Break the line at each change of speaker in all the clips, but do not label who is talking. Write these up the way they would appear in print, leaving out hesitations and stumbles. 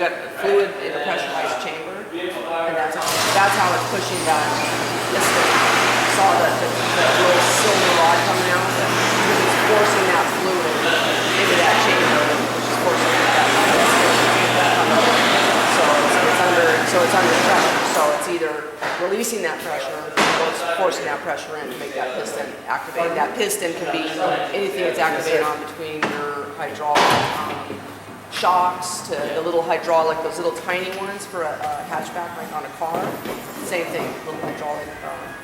you've got fluid in a pressurized chamber, and that's how it's pushing that piston. You saw the little silver rod coming out, because it's forcing that fluid into that chamber, which is forcing that piston. So it's under pressure. So it's either releasing that pressure or it's forcing that pressure in to make that piston activate. That piston can be anything that's activated on between your hydraulic shocks to the little hydraulic, those little tiny ones for a hatchback like on a car. Same thing, little hydraulic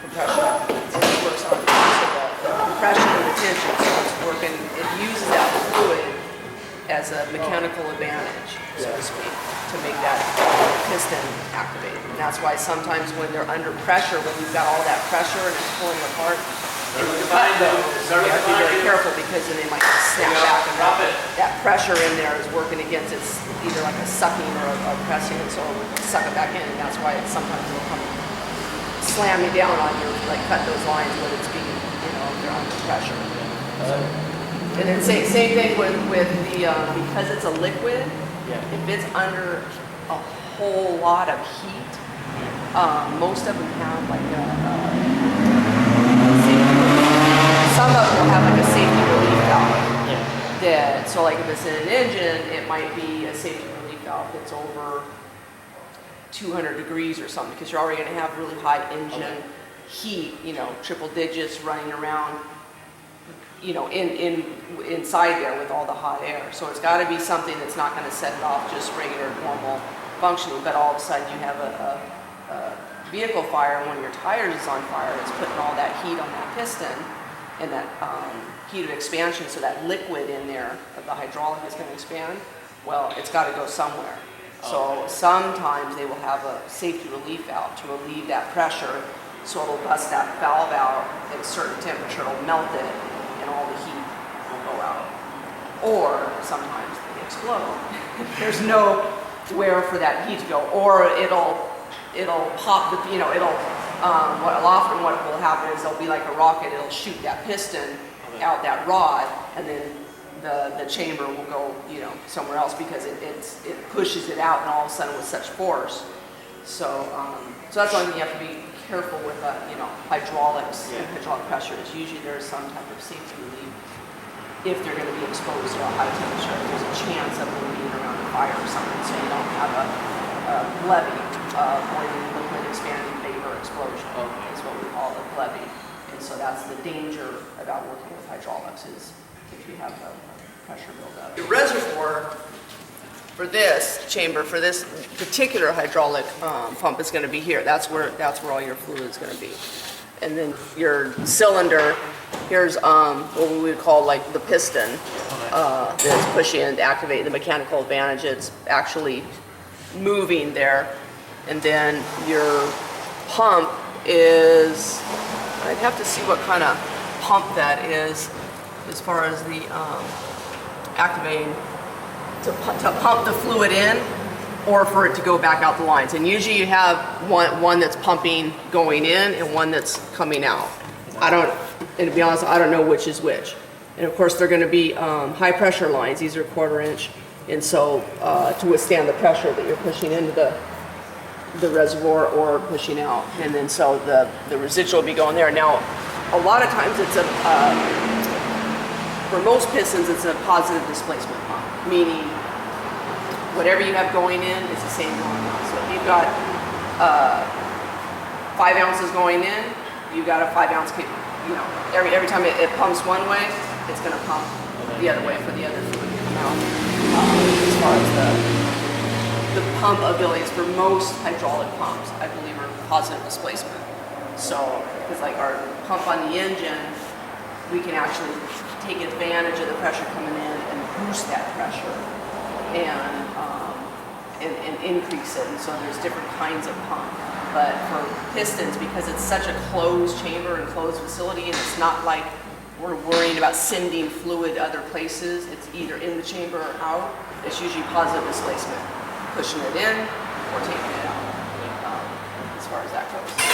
compression. And it works on the compression and the tension. So it's working, it uses that fluid as a mechanical advantage, so to speak, to make that piston activated. And that's why sometimes when they're under pressure, when you've got all that pressure and it's pulling apart, and you have to be very careful because then they might snap back, and that pressure in there is working against it's either like a sucking or a pressing, and so it'll suck it back in, and that's why it sometimes will come slamming down on you, like cut those lines when it's being, they're under pressure. And then same thing with the, because it's a liquid, if it's under a whole lot of heat, most of them have like some of them will have like a safety relief valve. So like if it's in an engine, it might be a safety relief valve that's over 200 degrees or something, because you're already going to have really high engine heat, triple digits running around, inside there with all the hot air. So it's got to be something that's not going to set it off just regular, normal functioning, but all of a sudden you have a vehicle fire, and one of your tires is on fire, it's putting all that heat on that piston, and that heat of expansion, so that liquid in there of the hydraulic is going to expand. Well, it's got to go somewhere. So sometimes they will have a safety relief valve to relieve that pressure, so it'll bust that valve out at a certain temperature, it'll melt it, and all the heat will go out. Or sometimes they explode. There's nowhere for that heat to go, or it'll pop the, often what will happen is there'll be like a rocket, it'll shoot that piston out that rod, and then the chamber will go, somewhere else, because it pushes it out, and all of a sudden with such force. So that's one thing you have to be careful with, hydraulics and hydraulic pressure. Is usually there's some type of safety relief if they're going to be exposed to a high temperature. There's a chance of them being around a fire or something, so you don't have a levy, boiling liquid expanding vapor explosion. Is what we call a levy. And so that's the danger about working with hydraulics, is if you have a pressure buildup. The reservoir for this chamber, for this particular hydraulic pump, is going to be here. That's where all your fluid is going to be. And then your cylinder, here's what we would call like the piston that's pushing and activating the mechanical advantage. It's actually moving there. And then your pump is, I'd have to see what kind of pump that is as far as the activating to pump the fluid in, or for it to go back out the lines. And usually you have one that's pumping going in and one that's coming out. And to be honest, I don't know which is which. And of course they're going to be high pressure lines. These are 1/4 inch, and so to withstand the pressure that you're pushing into the reservoir or pushing out. And then so the residual will be going there. Now, a lot of times it's for most pistons, it's a positive displacement pump, meaning whatever you have going in is the same going out. So if you've got 5 ounces going in, you've got a 5 ounce every time it pumps one way, it's going to pump the other way for the other fluid to come out. As far as the pump abilities for most hydraulic pumps, I believe, are positive displacement. So, because like our pump on the engine, we can actually take advantage of the pressure coming in and boost that pressure and increase it. And so there's different kinds of pump. But for pistons, because it's such a closed chamber and closed facility, and it's not like we're worrying about sending fluid other places, it's either in the chamber or out, it's usually positive displacement, pushing it in or taking it out, as far as that goes.